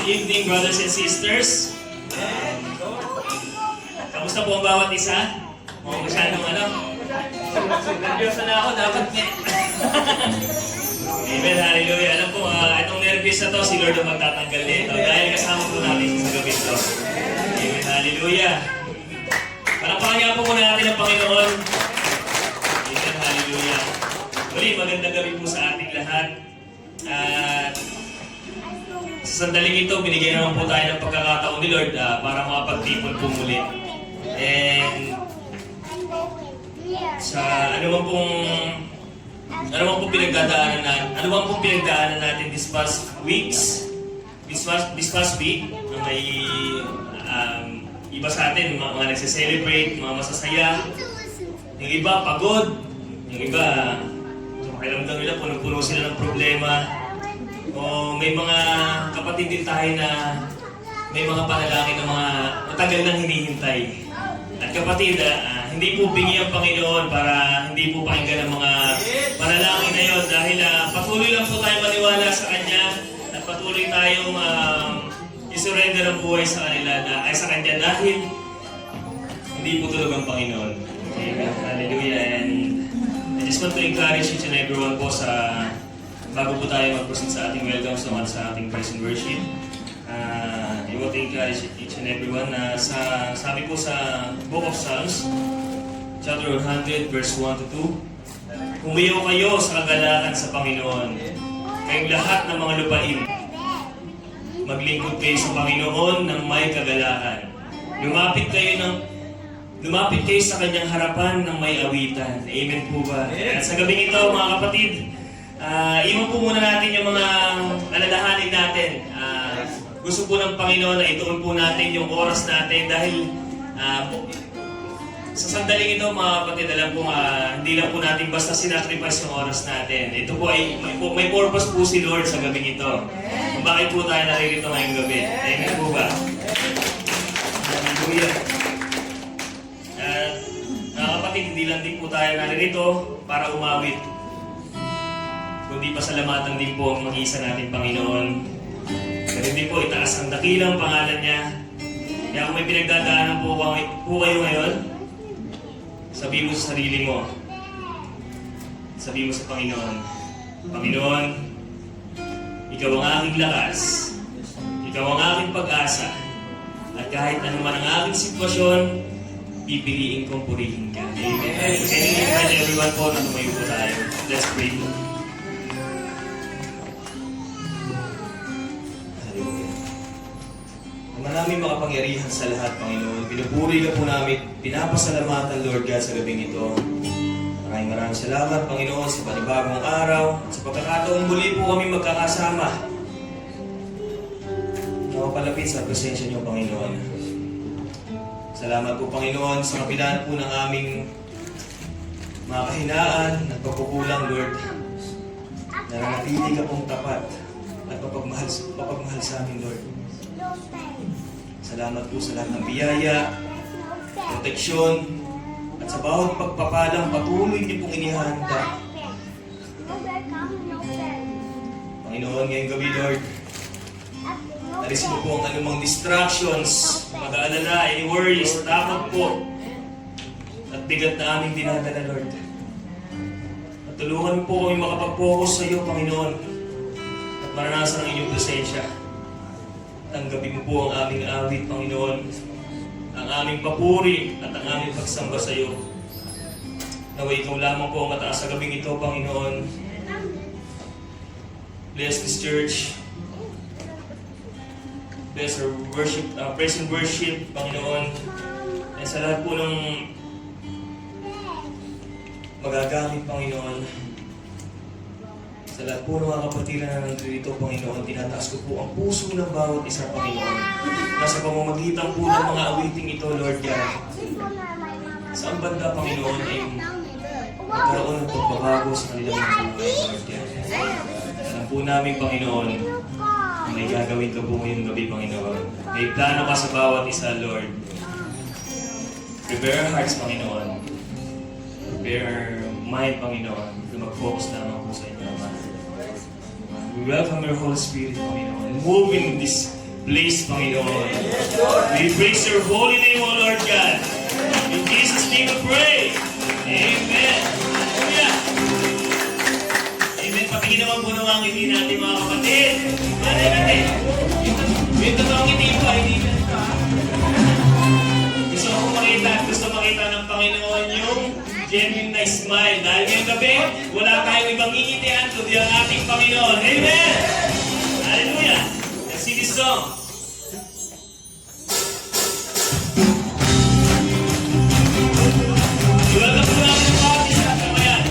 evening, brothers and sisters. Kamusta po ang bawat isa? Mukhang masyadong nervyosa na ako, dapat Amen, hallelujah. Alam po, itong nervous na to, si Lord ang magtatanggal nito dahil kasama po natin sa gabi ito. Amen, hallelujah. Palakpakan niya po muna natin ang Panginoon. Amen, hallelujah. Muli, magandang gabi po sa ating lahat. At sa sandaling ito, binigyan naman po tayo ng pagkakataon ni Lord para makapagtipon po muli. And sa ano bang pong pinagdaanan natin this past weeks, this past week, na may iba sa atin, mga nagse-celebrate, mga masasaya, yung iba pagod, yung iba pakiramdam nila punong-puno sila ng problema. O may mga kapatid din tayo na may mga panalangin na mga matagal nang hinihintay. At kapatid, hindi po bingi ang Panginoon para hindi po pakinggan ang mga panalangin na yun dahil patuloy lang po tayo maniwala sa Kanya at patuloy tayong isurrender ang buhay sa kanila sa Kanya dahil hindi po tulog ang Panginoon. Amen. Hallelujah. And I just want to encourage each and everyone po bago po tayo mag-proceed sa ating welcome sa ating praise and worship. I want to encourage each and everyone na sabi po sa Book of Psalms, chapter 100, verse 1 to 2, Humiyaw kayo sa kagalakan sa Panginoon, kayong lahat ng mga lupain. Maglingkod kayo sa Panginoon ng may kagalakan. Lumapit kayo sa Kanyang harapan ng may awitan. Amen po ba? At sa gabing ito, mga kapatid, iwan po muna natin yung mga alalahanin natin. Gusto po ng Panginoon na ituon po natin yung oras natin dahil sa sandaling ito, mga kapatid, alam po, hindi lang po natin basta sinacrifice yung oras natin. Ito po ay may purpose po si Lord sa gabing ito. Kung bakit po tayo naririto ngayong gabi. Amen po ba? Hallelujah. Mga kapatid, hindi lang din po tayo naririto para umawit, kundi pasalamatan din po ang mag-isa natin Panginoon. Pero hindi po itaas ang dakilang pangalan niya. Kaya kung may pinagdadaanan po kayo ngayon, sabihin mo sa sarili mo, sabihin mo sa Panginoon, Panginoon, Ikaw ang aking lakas, Ikaw ang aking pag-asa, at kahit ano man ang aking sitwasyon, pipiliin kong purihin ka. Amen. Can you invite everyone po na tumayo po tayo? Let's pray. Maraming makapangyarihan sa lahat, Panginoon. Pinupuri ka po namin, pinapasalamatan, Lord God, sa gabing ito. Maraming salamat, Panginoon, sa panibagong araw at sa pagkakataong muli po kami magkakasama. Nakapalapit sa presensya niyo, Panginoon. Salamat po, Panginoon, sa kapilaan po ng aming mga kahinaan at pagkukulang, Lord. Nananatili ka pong tapat at papagmahal sa amin, Lord. Salamat po sa lahat ng biyaya, proteksyon, at sa bawat pagpapalang patuloy niyo pong inihanda. Panginoon, ngayong gabi, Lord, alisin mo po ang anumang distractions, pag-aalala, any worries, takot po, at bigat na aming dinadala, Lord. At tulungan mo po kami makapag-focus sa iyo, Panginoon, at maranasan ang inyong presensya. Tanggapin mo po ang aming awit, Panginoon, ang aming papuri at ang aming pagsamba sa iyo. Naway ikaw lamang po ang mataas sa gabing ito, Panginoon. Bless this church. Bless our worship, praise and worship, Panginoon. At sa lahat po ng magagamit, Panginoon. Sa lahat po ng mga kapatiran na nandito, Panginoon, tinataas ko po ang puso ng bawat isa, Panginoon. Nasa pamamagitan po ng mga awiting ito, Lord God. Saan banda, Panginoon, ay magkaroon ng pagbabago sa kanilang buhay, Lord God. Alam po namin, Panginoon, may gagawin ka po ngayong gabi, Panginoon. May plano ka sa bawat isa, Lord. Prepare our hearts, Panginoon. Prepare our mind, Panginoon, na mag-focus lamang po sa inyo, Ama. We welcome your Holy Spirit, Panginoon. Move in this place, Panginoon. We praise your holy name, O Lord God. In Jesus' name we pray. Amen. Hallelujah. Amen. Patingin naman po naman ang ngiti natin, mga kapatid. Ano yung ngiti? Yung totoong ngiti po, hindi na. Gusto makita ng Panginoon yung genuine na smile. Dahil ngayong gabi, wala tayong ibang ngingitian kundi ang ating Panginoon. Amen! Hallelujah! Let's sing this song. Iwagap po namin ang bawat isa. Tama yan.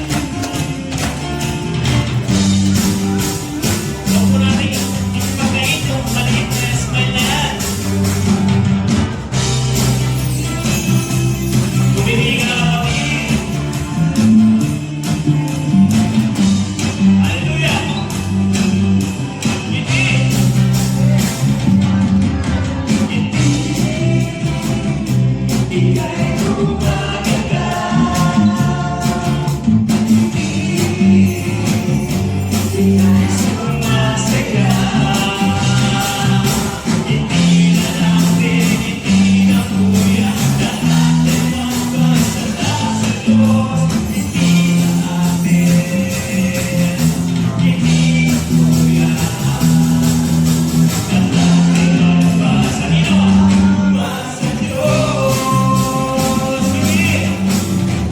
Huwag po natin ipagkain yung maliit na smile na yan. Tumingin ka na kapatid. Hallelujah! Ngiti! Ika'y gumaganda. Ika'y sumasaya. Hindi na natin, hindi na kuya. Lahat ay magpasala sa Diyos. Hindi na atin, hindi na kuya. Lahat ay magpasa nino, sa Diyos.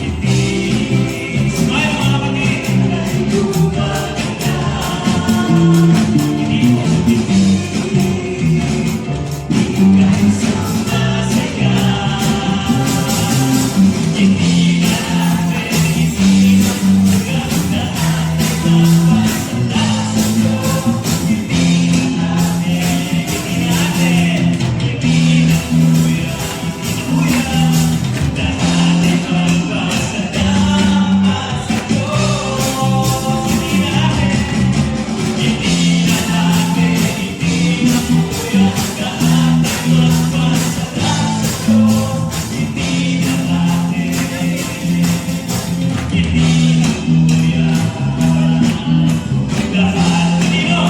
Hindi, smile mga kapatid. Ika'y gumaganda. Hindi mo ika'y sumasaya. Hindi na natin, hindi na kuya. Lahat ay magpasala sa Diyos. Hindi na natin, hindi natin, hindi na kuya, hindi na kuya. Lahat ay magpasalamat sa Diyos. Hindi na natin, hindi na natin, hindi na kuya. Lahat ay magpasalamat sa Diyos. Hindi na natin, hindi na kuya. Lahat nino,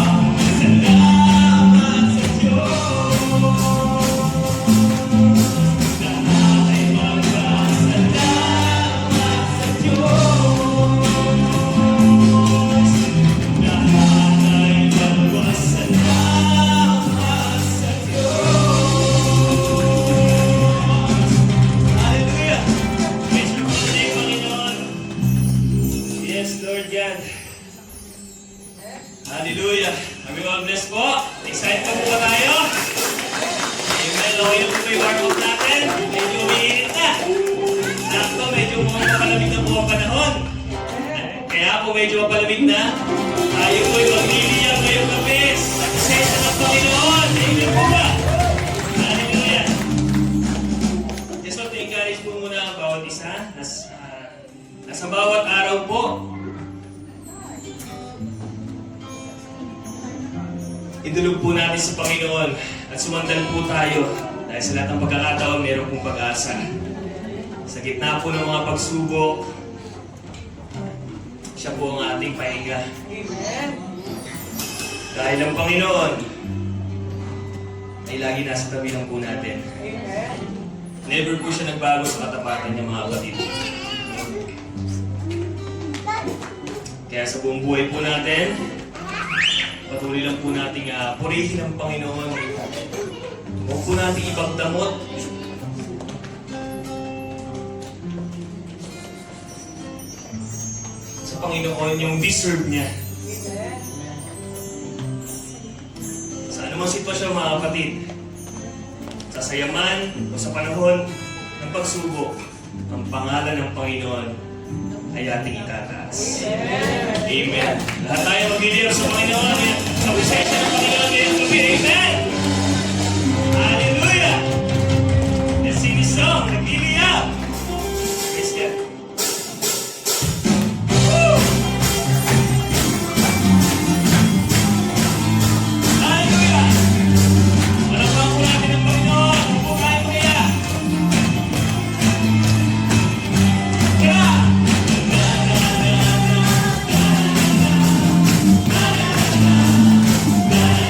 salamat sa Diyos. Lahat ay magpasalamat sa Diyos. Lahat ay magpasalamat sa Diyos. Hallelujah! Praise your holy name, Panginoon. Yes, Lord God. Hallelujah! Kami mga bless po. Excited pa po ba tayo? Amen. Okay na po ba yung warm-up natin? Medyo umiinit na. Sakto, medyo mapalamig na po ang panahon. Kaya po medyo mapalamig na. Tayo po'y magliliyang ngayong gabi sa presensya ng Panginoon. Amen po ba? Hallelujah! Just want to encourage po muna ang bawat isa. Nasa bawat araw po, idulog po natin sa Panginoon at sumandal po tayo dahil sa lahat ng pagkakataon meron pong pag-asa. Sa gitna po ng mga pagsubok, siya po ang ating pahinga. Dahil ang Panginoon ay lagi nasa tabi lang po natin. Never po siya nagbago sa katapatan niya, mga kapatid. Kaya sa buong buhay po natin, patuloy lang po nating purihin ang Panginoon. Huwag po nating ipagdamot. Sa Panginoon yung deserve niya. Sa anumang sitwasyon, mga kapatid, sa sayaman o sa panahon ng pagsubok, ang pangalan ng Panginoon ay ating itataas. Amen. Lahat tayo mag-iliyap sa Panginoon. Sa presensya ng Panginoon ngayong gabi. Amen. Hallelujah. Let's sing this song. Nag-iliyap. Praise God. Woo! Hallelujah. Malapang po natin ang Panginoon. Kung po kayo kaya. Yeah! Na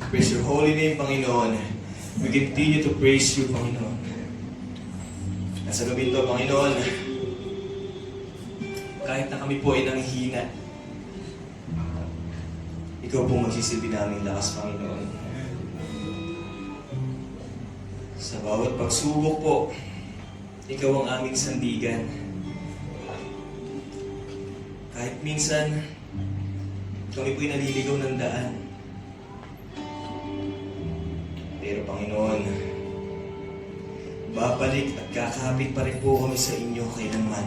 Praise your holy name, Panginoon. We continue to praise you, Panginoon. At sa gabi ito, Panginoon, kahit na kami po ay nanghihina, ikaw po magsisilbi namin lakas, Panginoon. Sa bawat pagsubok po, ikaw ang aming sandigan. Kahit minsan, kami po'y naliligaw ng daan. Pero Panginoon, babalik at kakapit pa rin po kami sa inyo kailanman.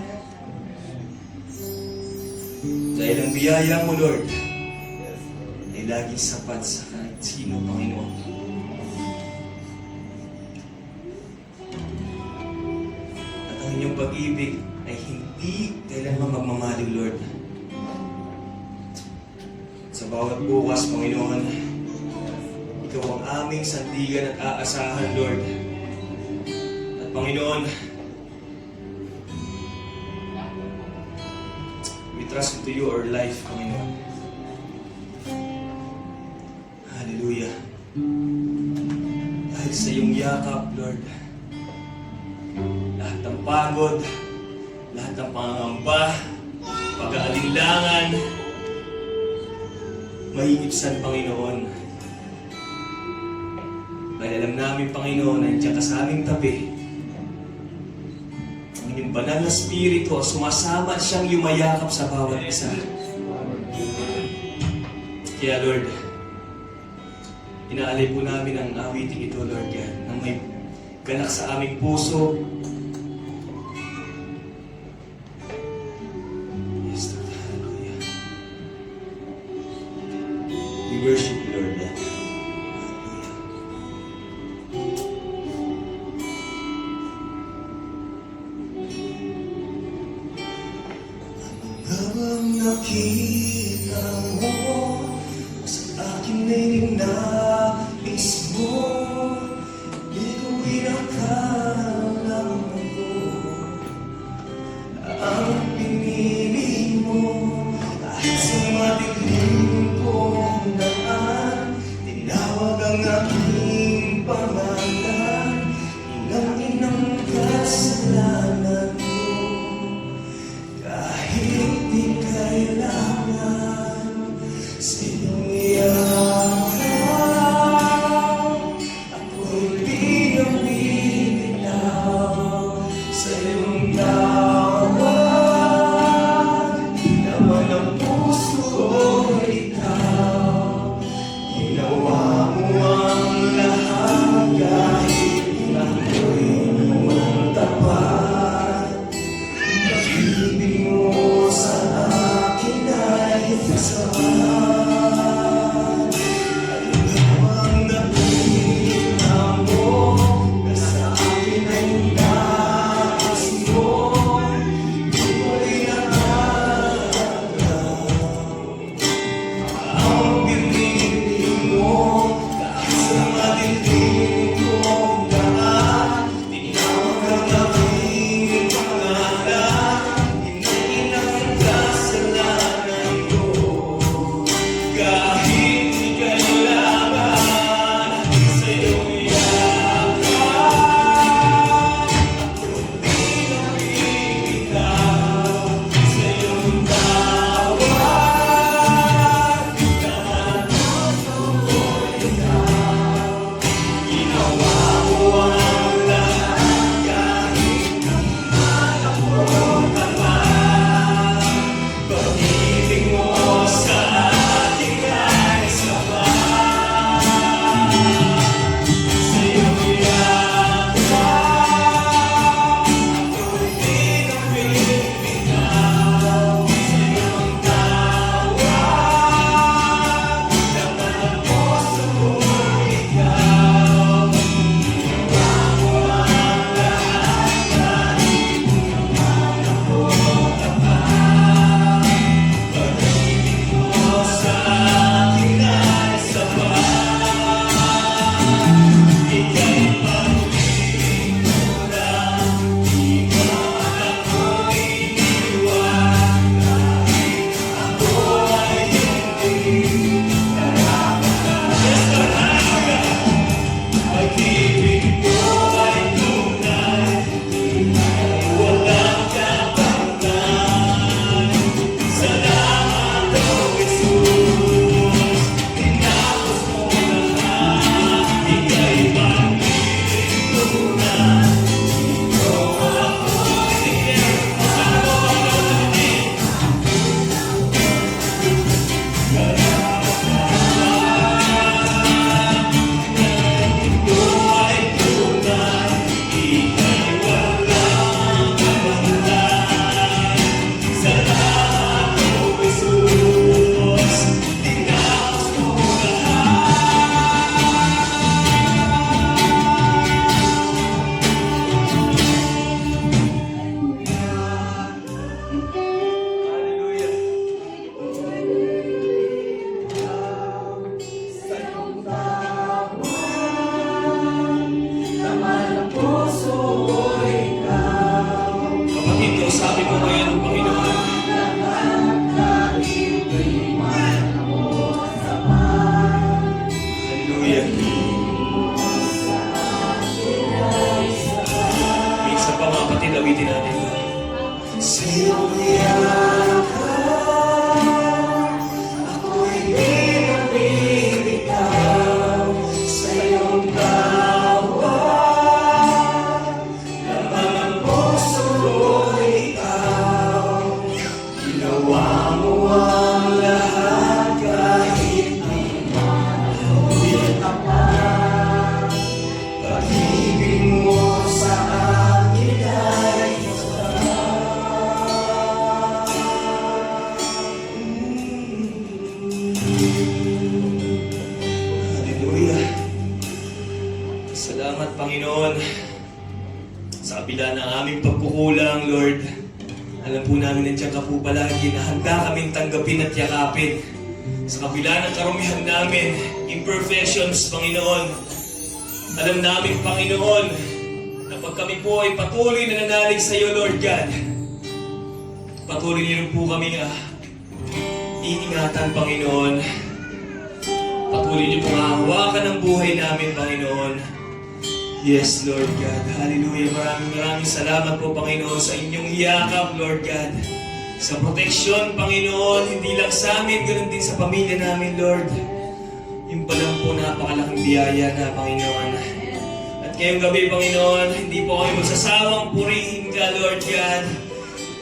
Dahil ang biyaya mo, Lord, ay laging sapat sa kahit sino, Panginoon. At ang inyong pag-ibig ay hindi kailanman magmamaliw, Lord. Sa bawat bukas, Panginoon, ikaw ang aming sandigan at aasahan, Lord. At Panginoon, we trust into you our life, Panginoon. Hallelujah. Dahil sa iyong yakap, Lord, lahat ng pagod, lahat ng pangangamba, pag-aalinlangan, mahigipsan, Panginoon. Dahil alam namin, Panginoon, na nandiyan ka sa aming tabi. Ang inyong banal na spirito, sumasama siyang yumayakap sa bawat isa. Kaya, Lord, inaalay po namin ang awiting ito, Lord, yan, nang may ganak sa aming puso. Yes, Lord, hallelujah. We worship you, Lord, yan. Habang nakita mo sa akin ay nais mo, bituin ang kalamnan ko. Ang pinili mo kahit sa madilim kong daan, tinawag ang aking pangalan, inang kasalanan mo. Kahit di kailangan sa iyong yakap, Hallelujah. Salamat, Panginoon. Sa kabila ng aming pagkukulang, Lord, alam po namin nandiyan ka po palagi na handa kaming tanggapin at yakapin. Sa kabila ng karumihan namin, imperfections, Panginoon, alam namin, Panginoon, na pag kami po ay patuloy na nanalig sa iyo, Lord God, patuloy niyo rin po kami iingatan, Panginoon. Patuloy niyo pong hahawakan ang buhay namin, Panginoon. Yes, Lord God. Hallelujah. Maraming salamat po, Panginoon, sa inyong hiyakap, Lord God. Sa proteksyon, Panginoon, hindi lang sa amin, ganoon din sa pamilya namin, Lord. Yung palang po napakalaking biyaya na, Panginoon. At ngayong gabi, Panginoon, hindi po kami magsasawang purihin ka, Lord God.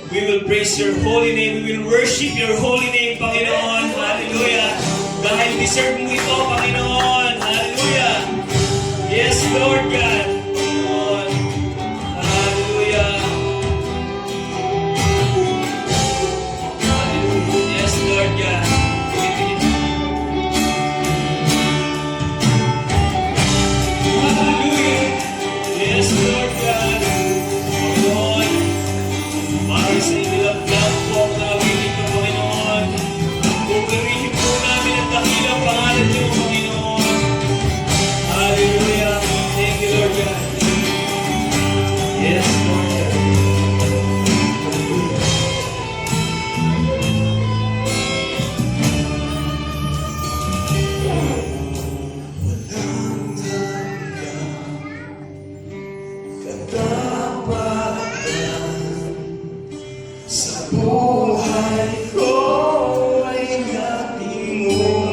We will praise your holy name. We will worship your holy name, Panginoon. Hallelujah. Dahil deserve mo ito, Panginoon. Hallelujah. Yes, Lord God. Panginoon. Hallelujah. Hallelujah. Yes, Lord God. Hallelujah. Yes, Lord God. Panginoon. Para sa inilaglag po ang namin ito, Panginoon. Pupurihin po namin ang dakilang pangalan niyo, Panginoon. Hallelujah. Thank you, Lord God. Yes, Lord God. Sa buhay ko ay natimula.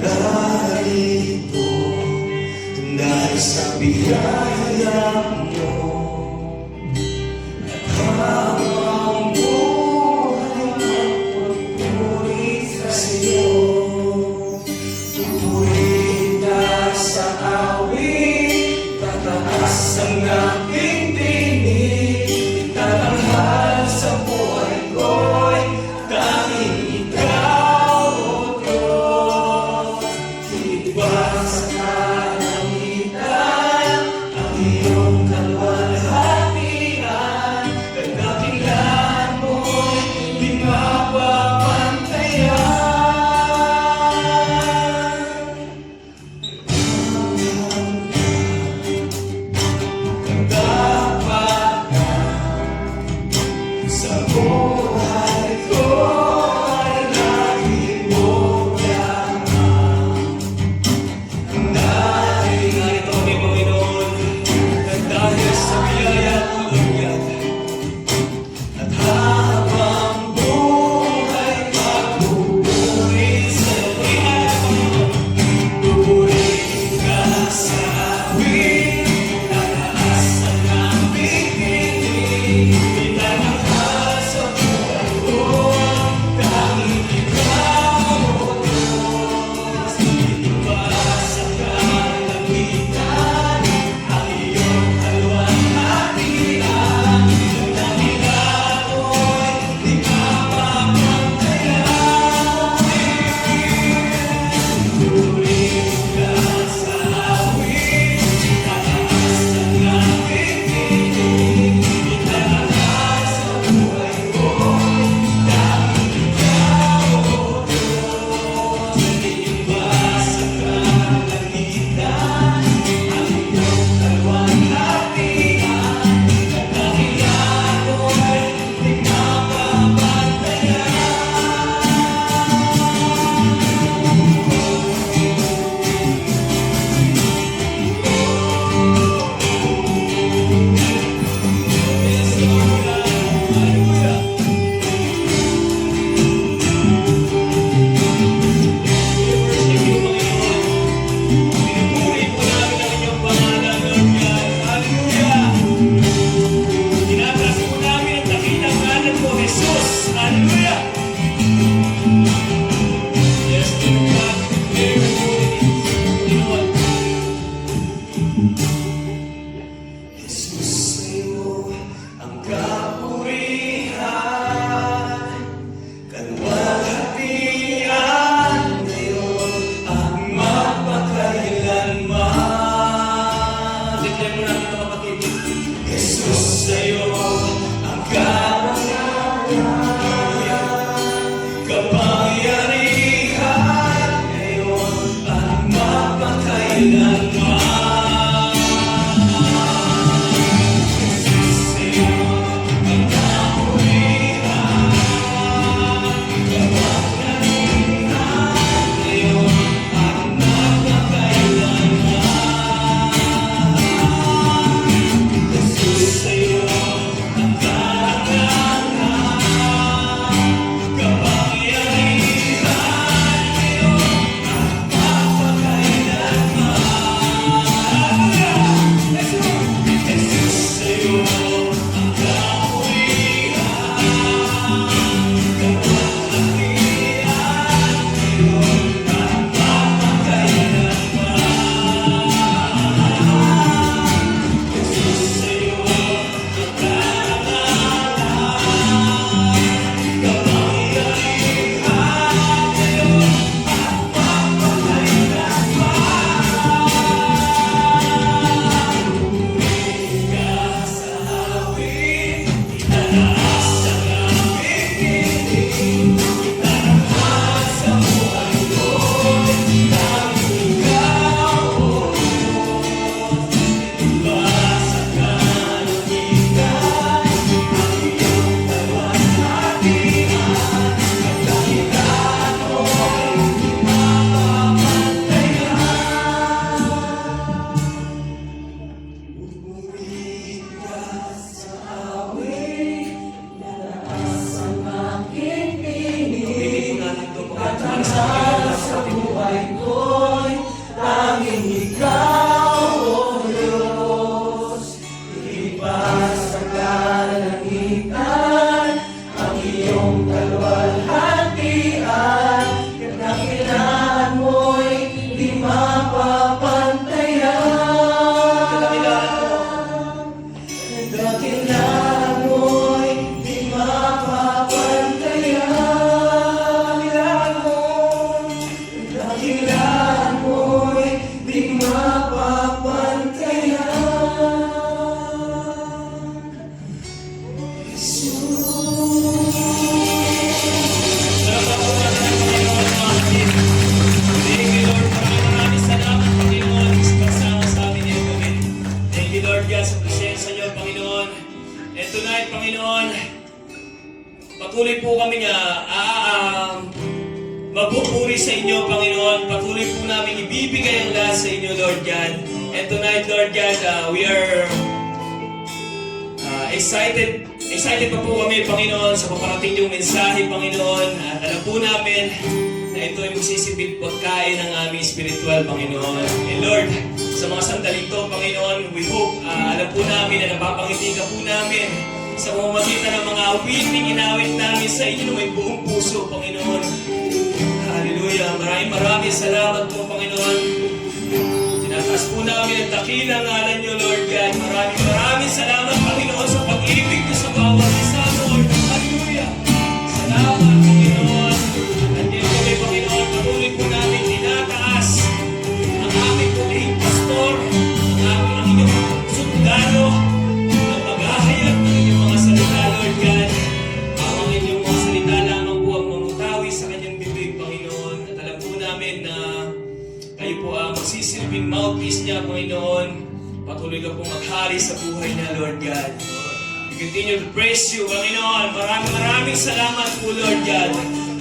Narito dahil sa biyaya mo. At habang buhay magpupuri sa iyo. Pupuri na sa awit, tataas ang aking tinig. Tatanghal sa buhay ko'y tanging ikaw, O Diyos. Iba sa kalangitan ang iyong kaluwalhatian. Kadakilan mo'y di mapapantayan. Dapat sa buhay ko ay lagi mong yaman. Dahil narito kami, Panginoon, at dahil sa biyaya mo, Lord God. At habang buhay magpupuri sa iyo, Panginoon. Pupuri ka sa awit, tataas ang aming tinig. Itanghal sa buhay Salamat po natin ang Panginoon, mga kapatid. Thank you, Lord. Maraming salamat, Panginoon, sa pagsama sa amin ngayon gabi. Thank you, Lord God, sa presensya niyo, Panginoon. And tonight, Panginoon, patuloy po kami magpupuri sa inyo, Panginoon. Patuloy po namin ibibigay ang lahat sa inyo, Lord God. And tonight, Lord God, we are excited pa po kami, Panginoon, sa paparating yung mensahe, Panginoon. At alam po namin na ito ay magsisibit pagkain ng aming spiritual, Panginoon. And Lord, sa mga sandaling to, Panginoon, we hope, alam po namin na napapangiti ka po namin sa pamamagitan ng mga awiting inawit namin sa inyo na may buong puso, Panginoon. Hallelujah. Maraming salamat po, Panginoon. Tinataas po namin ang dakilang ngalan niyo, Lord God. Maraming salamat, Panginoon, sa pag-ibig niyo sa bawat isa, Lord. Hallelujah. Salamat, Panginoon. Nandiyan kami, Panginoon. Patuloy po namin tinataas ang aming pulihing pastor, ang inyong sundalo, ang maghahayag ng inyong mga salita, Lord God. Ang inyong mga salita lamang po ang mamutawi sa kanyang bibig, Panginoon. At alam po namin na kayo po ang magsisilbing mouthpiece niya, Panginoon. Patuloy ka po maghari sa buhay niya, Lord God. We continue to praise you, Panginoon. Maraming salamat po, Lord God.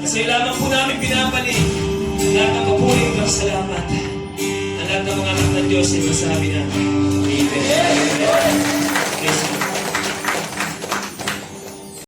Kasi lamang po namin pinapalik ang lahat ng kapuling ng salamat. Ang lahat ng mga anak ng Diyos ay masabi namin. Amen.